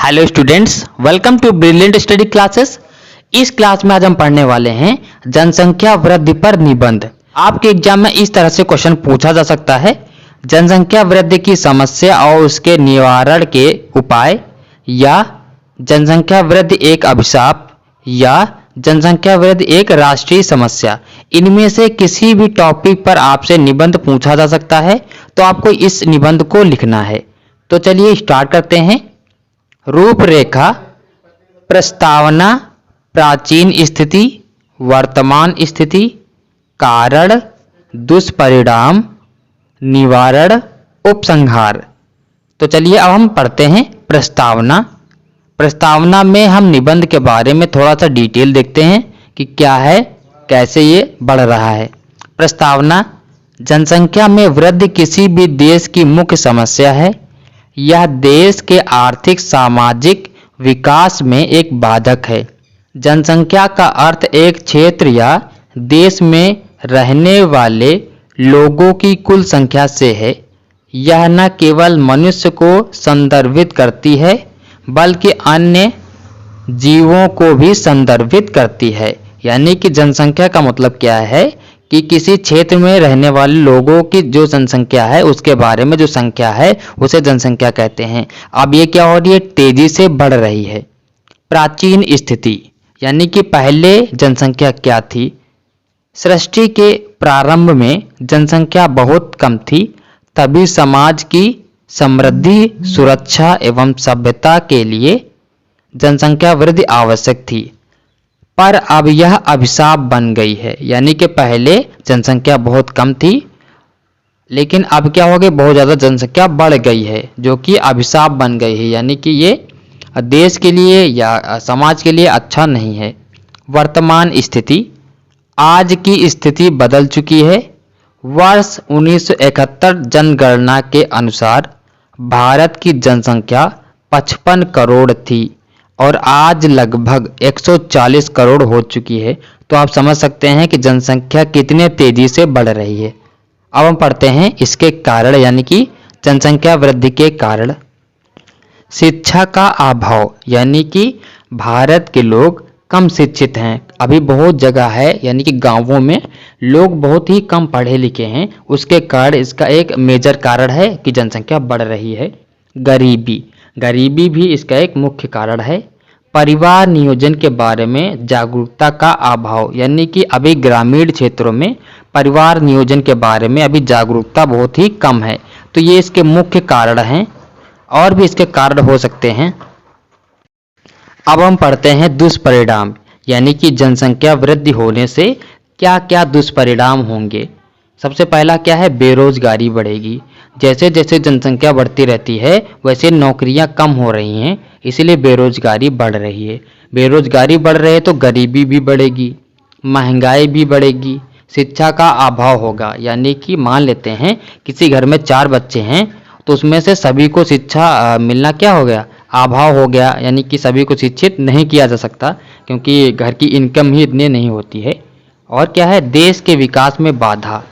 Hello students, welcome to brilliant study classes. इस class में आज हम पढ़ने वाले हैं जनसंख्या वृद्धि पर निबंध। आपके एग्जाम में इस तरह से क्वेश्चन पूछा जा सकता है, जनसंख्या वृद्धि की समस्या और उसके निवारण के उपाय, या जनसंख्या वृद्धि एक अभिशाप, या जनसंख्या वृद्धि एक राष्ट्रीय समस्या। इनमें से किसी भी टॉपिक पर आपसे निबंध पूछा जा सकता है, तो आपको इस निबंध को लिखना है। तो चलिए स्टार्ट करते हैं। रूपरेखा, प्रस्तावना, प्राचीन स्थिति, वर्तमान स्थिति, कारण, दुष्परिणाम, निवारण, उपसंहार। तो चलिए अब हम पढ़ते हैं प्रस्तावना। प्रस्तावना में हम निबंध के बारे में थोड़ा सा डिटेल देखते हैं कि क्या है, कैसे ये बढ़ रहा है। प्रस्तावना, जनसंख्या में वृद्धि किसी भी देश की मुख्य समस्या है। यह देश के आर्थिक सामाजिक विकास में एक बाधक है। जनसंख्या का अर्थ एक क्षेत्र या देश में रहने वाले लोगों की कुल संख्या से है। यह न केवल मनुष्य को संदर्भित करती है, बल्कि अन्य जीवों को भी संदर्भित करती है। यानी कि जनसंख्या का मतलब क्या है कि किसी क्षेत्र में रहने वाले लोगों की जो जनसंख्या है, उसके बारे में जो संख्या है, उसे जनसंख्या कहते हैं। अब ये क्या हो रही है, तेजी से बढ़ रही है। प्राचीन स्थिति, यानी कि पहले जनसंख्या क्या थी। सृष्टि के प्रारंभ में जनसंख्या बहुत कम थी, तभी समाज की समृद्धि, सुरक्षा एवं सभ्यता के लिए जनसंख्या वृद्धि आवश्यक थी। पर अब यह अभिशाप बन गई है। यानी कि पहले जनसंख्या बहुत कम थी, लेकिन अब क्या हो गया, बहुत ज़्यादा जनसंख्या बढ़ गई है, जो कि अभिशाप बन गई है। यानी कि ये देश के लिए या समाज के लिए अच्छा नहीं है। वर्तमान स्थिति, आज की स्थिति बदल चुकी है। वर्ष 1971 जनगणना के अनुसार भारत की जनसंख्या 55 करोड़ थी और आज लगभग 140 करोड़ हो चुकी है। तो आप समझ सकते हैं कि जनसंख्या कितने तेजी से बढ़ रही है। अब हम पढ़ते हैं इसके कारण, यानी कि जनसंख्या वृद्धि के कारण। शिक्षा का अभाव, यानी कि भारत के लोग कम शिक्षित हैं। अभी बहुत जगह है, यानी कि गांवों में लोग बहुत ही कम पढ़े लिखे हैं। उसके कारण इसका एक मेजर कारण है कि जनसंख्या बढ़ रही है। गरीबी, गरीबी भी इसका एक मुख्य कारण है। परिवार नियोजन के बारे में जागरूकता का अभाव, यानी कि अभी ग्रामीण क्षेत्रों में परिवार नियोजन के बारे में अभी जागरूकता बहुत ही कम है। तो ये इसके मुख्य कारण हैं, और भी इसके कारण हो सकते हैं। अब हम पढ़ते हैं दुष्परिणाम, यानी कि जनसंख्या वृद्धि होने से क्या क्या दुष्परिणाम होंगे। सबसे पहला क्या है, बेरोजगारी बढ़ेगी। जैसे जैसे जनसंख्या बढ़ती रहती है, वैसे नौकरियां कम हो रही हैं, इसलिए बेरोजगारी बढ़ रही है। बेरोजगारी बढ़ रही है तो गरीबी भी बढ़ेगी, महंगाई भी बढ़ेगी, शिक्षा का अभाव होगा। यानी कि मान लेते हैं किसी घर में 4 बच्चे हैं, तो उसमें से सभी को शिक्षा मिलना क्या हो गया, अभाव हो गया। यानी कि सभी को शिक्षित नहीं किया जा सकता, क्योंकि घर की इनकम ही इतनी नहीं होती है। और क्या है, देश के विकास में बाधा।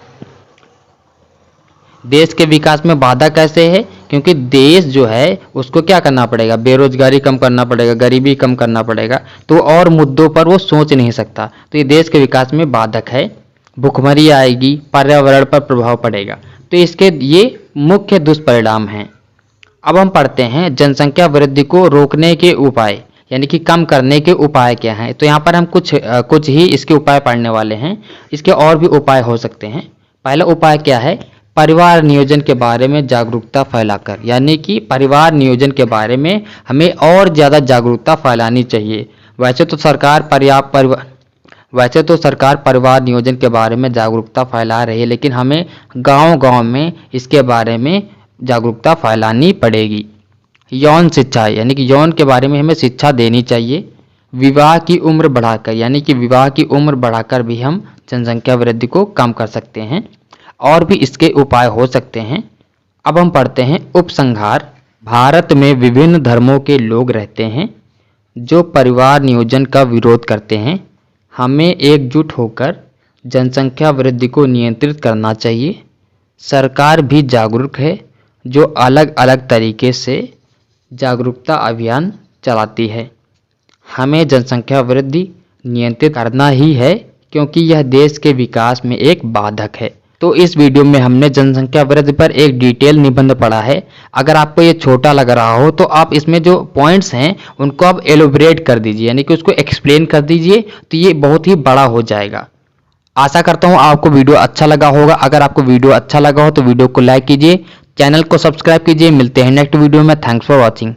देश के विकास में बाधा कैसे है, क्योंकि देश जो है उसको क्या करना पड़ेगा, बेरोजगारी कम करना पड़ेगा, गरीबी कम करना पड़ेगा, तो और मुद्दों पर वो सोच नहीं सकता। तो ये देश के विकास में बाधक है। भुखमरी आएगी, पर्यावरण पर प्रभाव पड़ेगा। तो इसके ये मुख्य दुष्परिणाम हैं। अब हम पढ़ते हैं जनसंख्या वृद्धि को रोकने के उपाय, यानी कि कम करने के उपाय क्या हैं। तो यहाँ पर हम कुछ ही इसके उपाय पढ़ने वाले हैं। इसके और भी उपाय हो सकते हैं। पहला उपाय क्या है, परिवार नियोजन के बारे में जागरूकता फैलाकर। यानी कि परिवार नियोजन के बारे में हमें और ज़्यादा जागरूकता फैलानी चाहिए। वैसे तो सरकार परिवार नियोजन के बारे में जागरूकता फैला रही है, लेकिन हमें गांव-गांव में इसके बारे में जागरूकता फैलानी पड़ेगी। यौन शिक्षा, यानी कि यौन के बारे में हमें शिक्षा देनी चाहिए। विवाह की उम्र बढ़ाकर, यानी कि विवाह की उम्र बढ़ाकर भी हम जनसंख्या वृद्धि को कम कर सकते हैं। और भी इसके उपाय हो सकते हैं। अब हम पढ़ते हैं उपसंहार। भारत में विभिन्न धर्मों के लोग रहते हैं जो परिवार नियोजन का विरोध करते हैं। हमें एकजुट होकर जनसंख्या वृद्धि को नियंत्रित करना चाहिए। सरकार भी जागरूक है, जो अलग अलग तरीके से जागरूकता अभियान चलाती है। हमें जनसंख्या वृद्धि नियंत्रित करना ही है क्योंकि यह देश के विकास में एक बाधक है। तो इस वीडियो में हमने जनसंख्या वृद्धि पर एक डिटेल निबंध पढ़ा है। अगर आपको ये छोटा लग रहा हो तो आप इसमें जो पॉइंट्स हैं उनको आप एलोबरेट कर दीजिए, यानी कि उसको एक्सप्लेन कर दीजिए, तो ये बहुत ही बड़ा हो जाएगा। आशा करता हूँ आपको वीडियो अच्छा लगा होगा। अगर आपको वीडियो अच्छा लगा हो तो वीडियो को लाइक कीजिए, चैनल को सब्सक्राइब कीजिए। मिलते हैं नेक्स्ट वीडियो में। Thanks for watching.